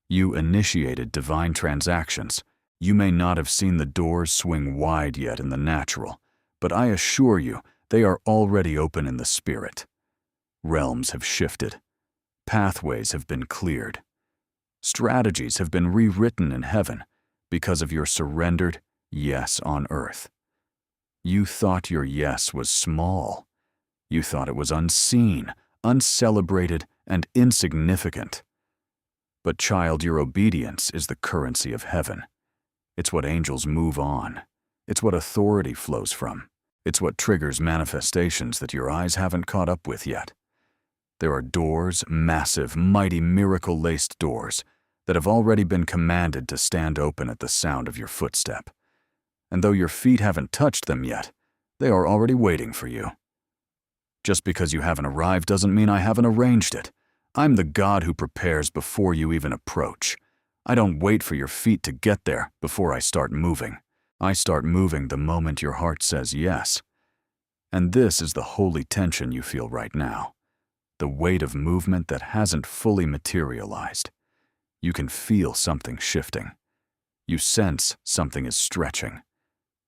You initiated divine transactions. You may not have seen the doors swing wide yet in the natural, but I assure you they are already open in the spirit. Realms have shifted. Pathways have been cleared. Strategies have been rewritten in heaven because of your surrendered yes on earth. You thought your yes was small. You thought it was unseen, uncelebrated, and insignificant. But child, your obedience is the currency of heaven. It's what angels move on. It's what authority flows from. It's what triggers manifestations that your eyes haven't caught up with yet. There are doors, massive, mighty, miracle-laced doors, that have already been commanded to stand open at the sound of your footstep. And though your feet haven't touched them yet, they are already waiting for you. Just because you haven't arrived doesn't mean I haven't arranged it. I'm the God who prepares before you even approach. I don't wait for your feet to get there before I start moving. I start moving the moment your heart says yes. And this is the holy tension you feel right now. The weight of movement that hasn't fully materialized. You can feel something shifting. You sense something is stretching.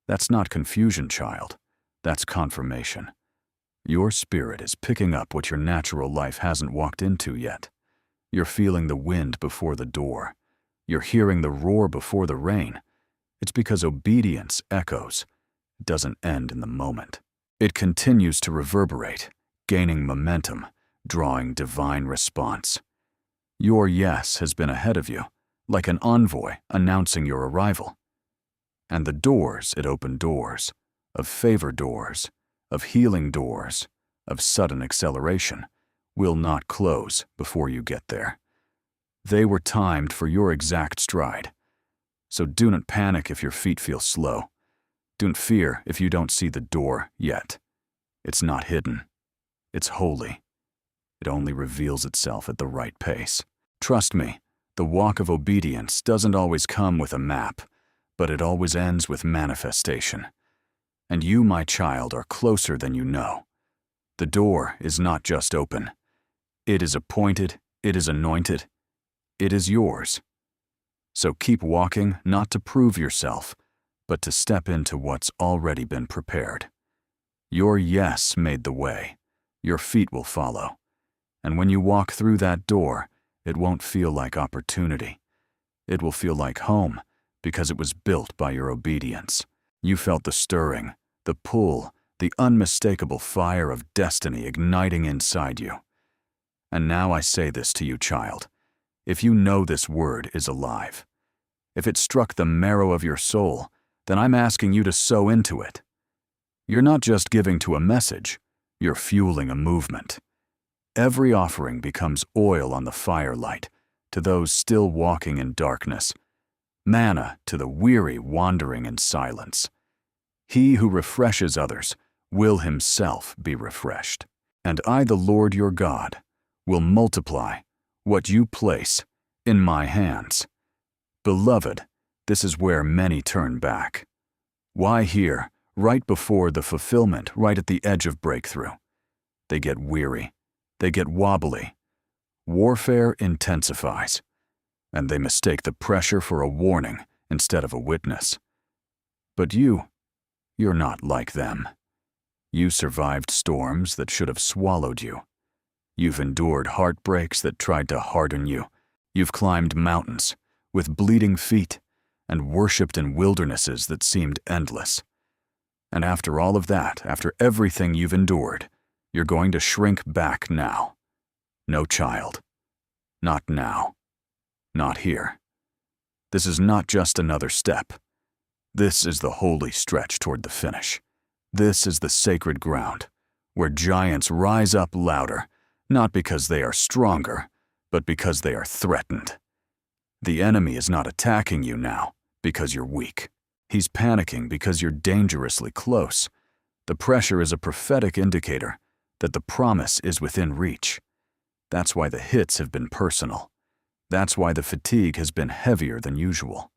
That's not confusion, child. That's confirmation. Your spirit is picking up what your natural life hasn't walked into yet. You're feeling the wind before the door. You're hearing the roar before the rain. It's because obedience echoes. It doesn't end in the moment. It continues to reverberate, gaining momentum, drawing divine response. Your yes has been ahead of you, like an envoy announcing your arrival. And the doors it opened doors, of favor doors, of healing doors, of sudden acceleration, will not close before you get there. They were timed for your exact stride. So do not panic if your feet feel slow. Don't fear if you don't see the door yet. It's not hidden. It's holy. It only reveals itself at the right pace. Trust me, the walk of obedience doesn't always come with a map, but it always ends with manifestation. And you, my child, are closer than you know. The door is not just open. It is appointed, it is anointed, it is yours. So keep walking, not to prove yourself, but to step into what's already been prepared. Your yes made the way. Your feet will follow. And when you walk through that door, it won't feel like opportunity. It will feel like home, because it was built by your obedience. You felt the stirring, the pull, the unmistakable fire of destiny igniting inside you. And now I say this to you, child. If you know this word is alive, if it struck the marrow of your soul, then I'm asking you to sow into it. You're not just giving to a message, you're fueling a movement. Every offering becomes oil on the firelight to those still walking in darkness, manna to the weary wandering in silence. He who refreshes others will himself be refreshed. And I, the Lord your God, will multiply what you place in my hands. Beloved, this is where many turn back. Why here, right before the fulfillment, right at the edge of breakthrough? They get weary, they get wobbly. Warfare intensifies, and they mistake the pressure for a warning instead of a witness. But you're not like them. You survived storms that should have swallowed you. You've endured heartbreaks that tried to harden you. You've climbed mountains with bleeding feet and worshipped in wildernesses that seemed endless. And after all of that, after everything you've endured, you're going to shrink back now. No, child. Not now. Not here. This is not just another step. This is the holy stretch toward the finish. This is the sacred ground, where giants rise up louder, not because they are stronger, but because they are threatened. The enemy is not attacking you now because you're weak. He's panicking because you're dangerously close. The pressure is a prophetic indicator that the promise is within reach. That's why the hits have been personal. That's why the fatigue has been heavier than usual.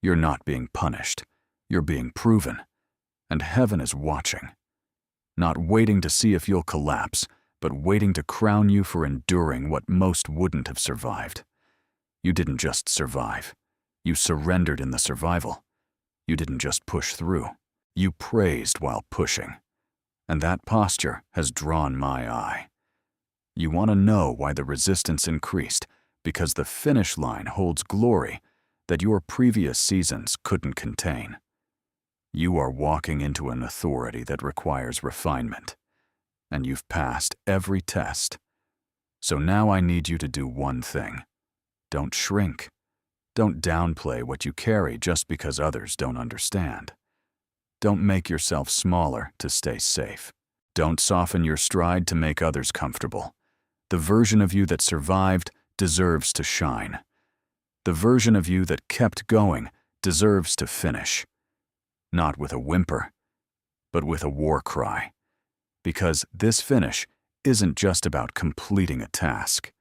You're not being punished. You're being proven. And heaven is watching. Not waiting to see if you'll collapse, but waiting to crown you for enduring what most wouldn't have survived. You didn't just survive. You surrendered in the survival. You didn't just push through. You praised while pushing. And that posture has drawn my eye. You want to know why the resistance increased, because the finish line holds glory that your previous seasons couldn't contain. You are walking into an authority that requires refinement, and you've passed every test. So now I need you to do one thing. Don't shrink. Don't downplay what you carry just because others don't understand. Don't make yourself smaller to stay safe. Don't soften your stride to make others comfortable. The version of you that survived deserves to shine. The version of you that kept going deserves to finish. Not with a whimper, but with a war cry. Because this finish isn't just about completing a task.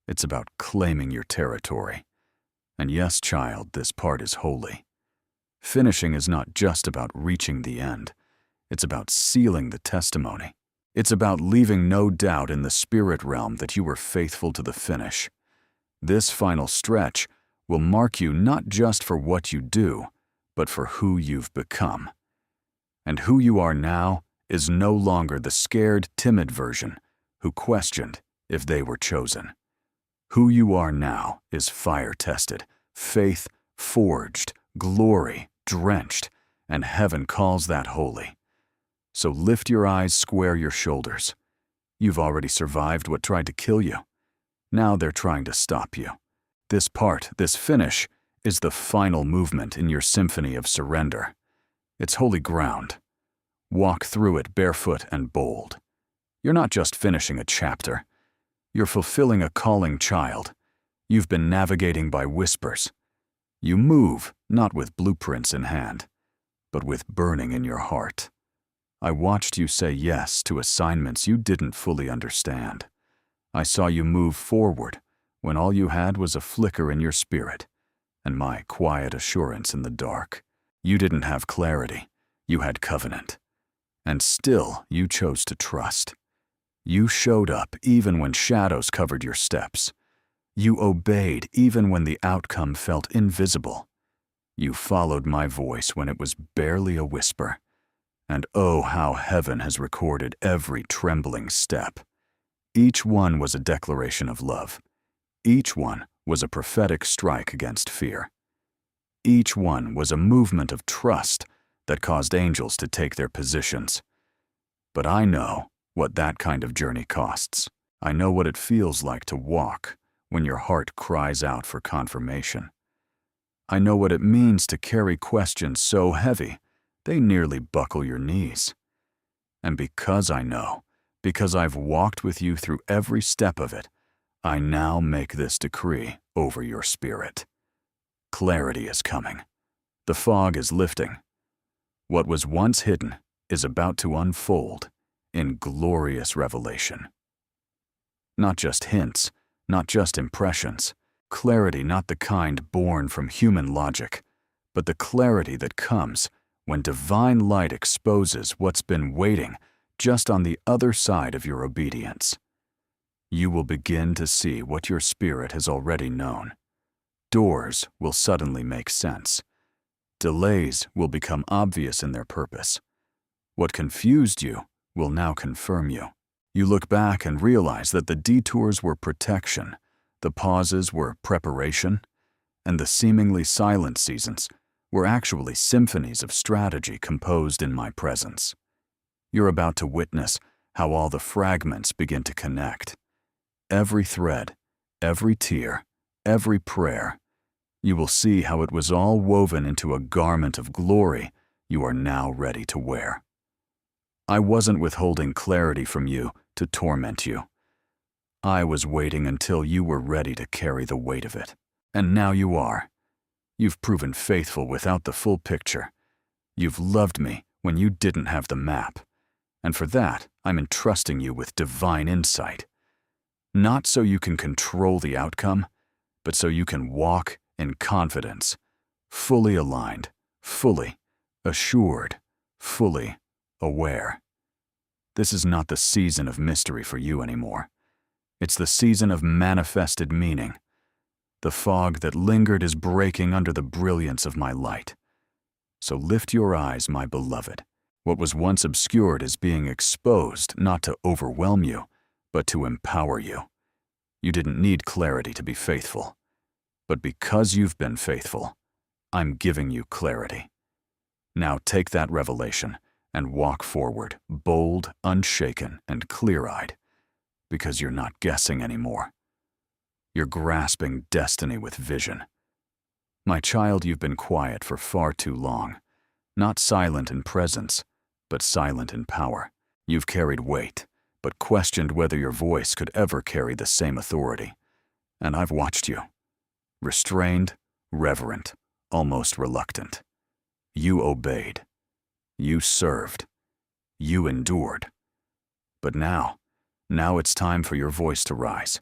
It's about claiming your territory. And yes, child, this part is holy. Finishing is not just about reaching the end. It's about sealing the testimony. It's about leaving no doubt in the spirit realm that you were faithful to the finish. This final stretch will mark you not just for what you do, but for who you've become. And who you are now is no longer the scared, timid version who questioned if they were chosen. Who you are now is fire-tested, faith-forged, glory-drenched, and heaven calls that holy. So lift your eyes, square your shoulders. You've already survived what tried to kill you. Now they're trying to stop you. This part, this finish, is the final movement in your symphony of surrender. It's holy ground. Walk through it barefoot and bold. You're not just finishing a chapter. You're fulfilling a calling child. You've been navigating by whispers. You move, not with blueprints in hand, but with burning in your heart. I watched you say yes to assignments you didn't fully understand. I saw you move forward when all you had was a flicker in your spirit and my quiet assurance in the dark. You didn't have clarity. You had covenant. And still, you chose to trust. You showed up even when shadows covered your steps. You obeyed even when the outcome felt invisible. You followed my voice when it was barely a whisper. And oh, how heaven has recorded every trembling step. Each one was a declaration of love. Each one was a prophetic strike against fear. Each one was a movement of trust that caused angels to take their positions. But I know what that kind of journey costs. I know what it feels like to walk when your heart cries out for confirmation. I know what it means to carry questions so heavy they nearly buckle your knees. And because I know, because I've walked with you through every step of it, I now make this decree over your spirit. Clarity is coming. The fog is lifting. What was once hidden is about to unfold in glorious revelation. Not just hints, not just impressions. Clarity not the kind born from human logic, but the clarity that comes when divine light exposes what's been waiting just on the other side of your obedience. You will begin to see what your spirit has already known. Doors will suddenly make sense. Delays will become obvious in their purpose. What confused you will now confirm you. You look back and realize that the detours were protection, the pauses were preparation, and the seemingly silent seasons were actually symphonies of strategy composed in my presence. You're about to witness how all the fragments begin to connect. Every thread, every tear, every prayer. You will see how it was all woven into a garment of glory you are now ready to wear. I wasn't withholding clarity from you to torment you. I was waiting until you were ready to carry the weight of it. And now you are. You've proven faithful without the full picture. You've loved me when you didn't have the map. And for that, I'm entrusting you with divine insight. Not so you can control the outcome, but so you can walk in confidence, fully aligned, fully assured, fully aware. This is not the season of mystery for you anymore. It's the season of manifested meaning. The fog that lingered is breaking under the brilliance of my light. So lift your eyes, my beloved. What was once obscured is being exposed not to overwhelm you, but to empower you. You didn't need clarity to be faithful. But because you've been faithful, I'm giving you clarity. Now take that revelation and walk forward, bold, unshaken, and clear-eyed, because you're not guessing anymore. You're grasping destiny with vision. My child, you've been quiet for far too long, not silent in presence, but silent in power. You've carried weight, but questioned whether your voice could ever carry the same authority. And I've watched you. Restrained, reverent, almost reluctant. You obeyed. You served. You endured. But now it's time for your voice to rise.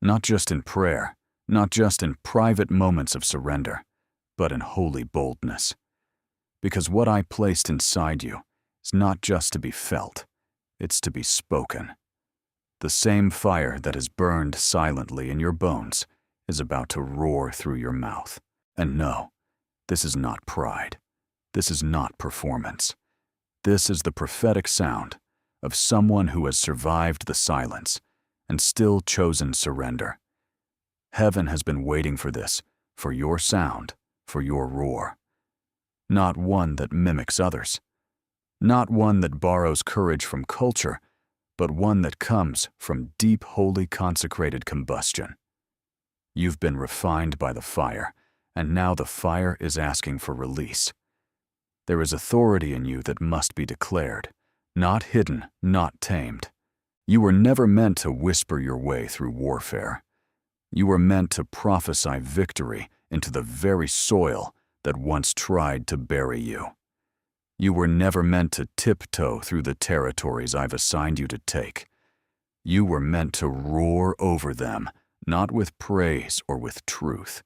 Not just in prayer, not just in private moments of surrender, but in holy boldness. Because what I placed inside you is not just to be felt, it's to be spoken. The same fire that has burned silently in your bones is about to roar through your mouth. And no, this is not pride. This is not performance. This is the prophetic sound of someone who has survived the silence and still chosen surrender. Heaven has been waiting for this, for your sound, for your roar. Not one that mimics others. Not one that borrows courage from culture, but one that comes from deep, holy, consecrated combustion. You've been refined by the fire, and now the fire is asking for release. There is authority in you that must be declared, not hidden, not tamed. You were never meant to whisper your way through warfare. You were meant to prophesy victory into the very soil that once tried to bury you. You were never meant to tiptoe through the territories I've assigned you to take. You were meant to roar over them, not with praise or with truth.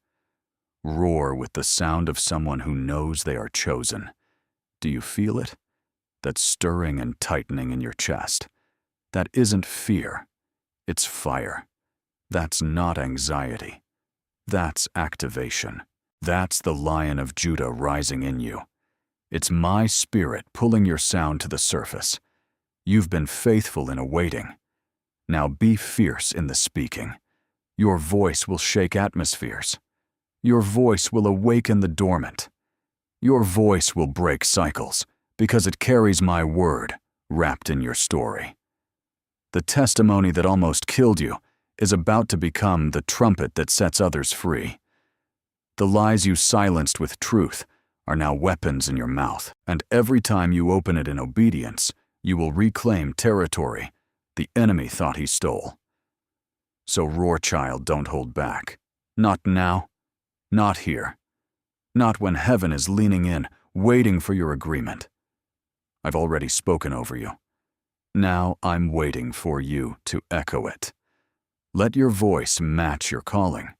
Roar with the sound of someone who knows they are chosen. Do you feel it? That stirring and tightening in your chest. That isn't fear. It's fire. That's not anxiety. That's activation. That's the Lion of Judah rising in you. It's my spirit pulling your sound to the surface. You've been faithful in awaiting. Now be fierce in the speaking. Your voice will shake atmospheres. Your voice will awaken the dormant. Your voice will break cycles because it carries my word wrapped in your story. The testimony that almost killed you is about to become the trumpet that sets others free. The lies you silenced with truth are now weapons in your mouth, and every time you open it in obedience, you will reclaim territory the enemy thought he stole. So roar, child, don't hold back. Not now, not here, not when heaven is leaning in, waiting for your agreement. I've already spoken over you. Now I'm waiting for you to echo it. Let your voice match your calling.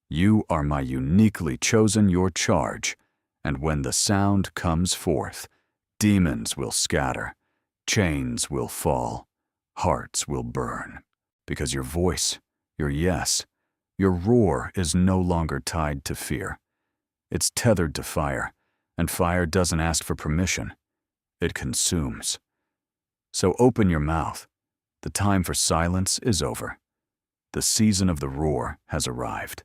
You are my uniquely chosen, your charge, and when the sound comes forth, demons will scatter, chains will fall, hearts will burn, because your voice, your yes, your roar is no longer tied to fear. It's tethered to fire, and fire doesn't ask for permission. It consumes. So open your mouth. The time for silence is over. The season of the roar has arrived,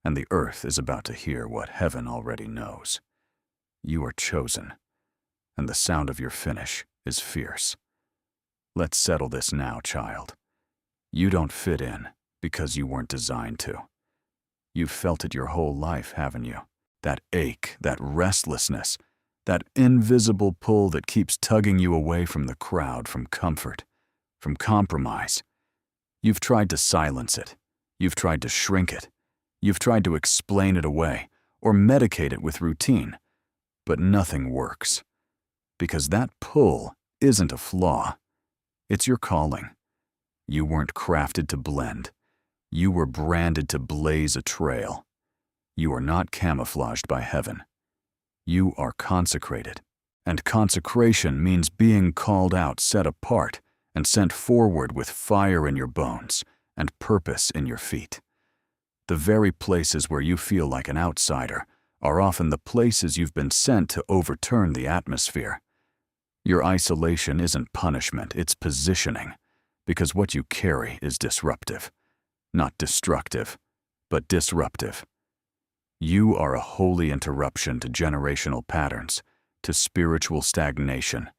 and the earth is about to hear what heaven already knows. You are chosen, and the sound of your finish is fierce. Let's settle this now, child. You don't fit in because you weren't designed to. You've felt it your whole life, haven't you? That ache, that restlessness, that invisible pull that keeps tugging you away from the crowd, from comfort, from compromise. You've tried to silence it. You've tried to shrink it. You've tried to explain it away or medicate it with routine. But nothing works. Because that pull isn't a flaw. It's your calling. You weren't crafted to blend. You were branded to blaze a trail. You are not camouflaged by heaven. You are consecrated. And consecration means being called out, set apart, and sent forward with fire in your bones and purpose in your feet. The very places where you feel like an outsider are often the places you've been sent to overturn the atmosphere. Your isolation isn't punishment, it's positioning, because what you carry is disruptive. Not destructive, but disruptive. You are a holy interruption to generational patterns, to spiritual stagnation,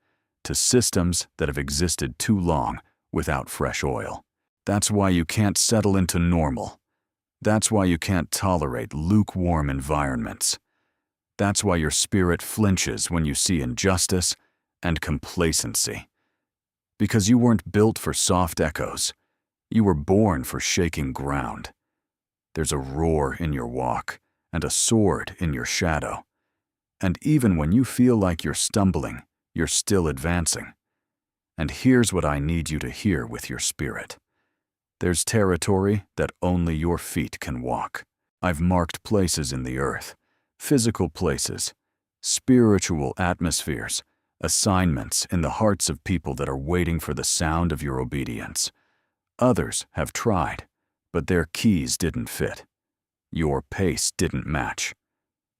to systems that have existed too long without fresh oil. That's why you can't settle into normal. That's why you can't tolerate lukewarm environments. That's why your spirit flinches when you see injustice and complacency. Because you weren't built for soft echoes. You were born for shaking ground. There's a roar in your walk and a sword in your shadow. And even when you feel like you're stumbling, you're still advancing. And here's what I need you to hear with your spirit. There's territory that only your feet can walk. I've marked places in the earth, physical places, spiritual atmospheres, assignments in the hearts of people that are waiting for the sound of your obedience. Others have tried, but their keys didn't fit. Your pace didn't match.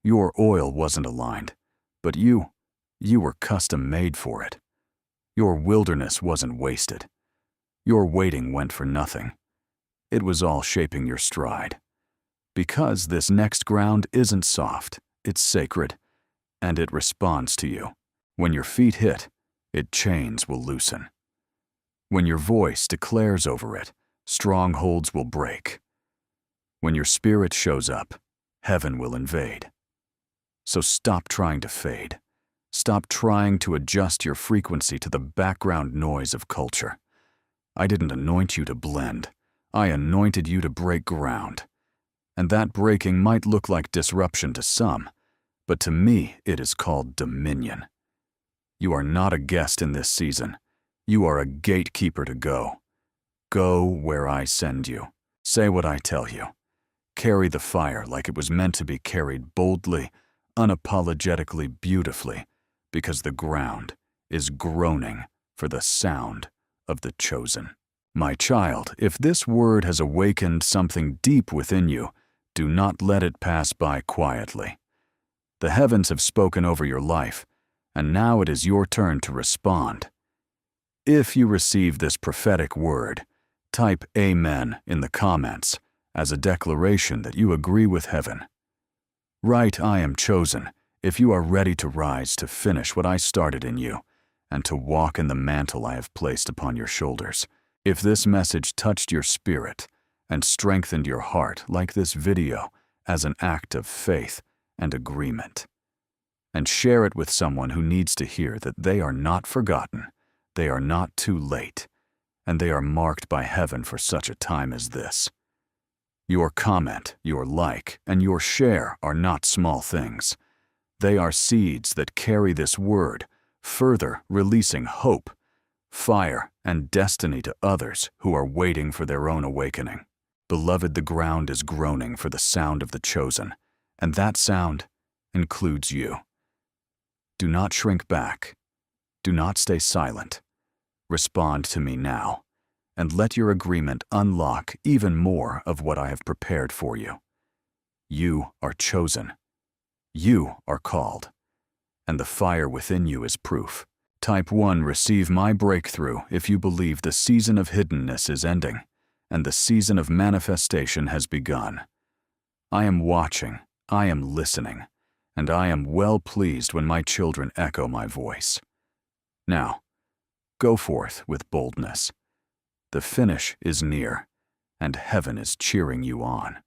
Your oil wasn't aligned, but you You were custom made for it. Your wilderness wasn't wasted. Your waiting went for nothing. It was all shaping your stride. Because this next ground isn't soft, it's sacred, and it responds to you. When your feet hit, chains will loosen. When your voice declares over it, strongholds will break. When your spirit shows up, heaven will invade. So stop trying to fade. Stop trying to adjust your frequency to the background noise of culture. I didn't anoint you to blend. I anointed you to break ground. And that breaking might look like disruption to some, but to me it is called dominion. You are not a guest in this season. You are a gatekeeper to go. Go where I send you. Say what I tell you. Carry the fire like it was meant to be carried boldly, unapologetically, beautifully, because the ground is groaning for the sound of the chosen. My child, if this word has awakened something deep within you, do not let it pass by quietly. The heavens have spoken over your life, and now it is your turn to respond. If you receive this prophetic word, type Amen in the comments as a declaration that you agree with heaven. Write I am chosen if you are ready to rise to finish what I started in you and to walk in the mantle I have placed upon your shoulders. If this message touched your spirit and strengthened your heart like this video as an act of faith and agreement, and share it with someone who needs to hear that they are not forgotten, they are not too late, and they are marked by heaven for such a time as this. Your comment, your like, and your share are not small things. They are seeds that carry this word, further releasing hope, fire, and destiny to others who are waiting for their own awakening. Beloved, the ground is groaning for the sound of the chosen, and that sound includes you. Do not shrink back. Do not stay silent. Respond to me now, and let your agreement unlock even more of what I have prepared for you. You are chosen. You are called. And the fire within you is proof. Type 1, receive my breakthrough if you believe the season of hiddenness is ending, and the season of manifestation has begun. I am watching, I am listening, and I am well pleased when my children echo my voice. Now, go forth with boldness. The finish is near, and heaven is cheering you on.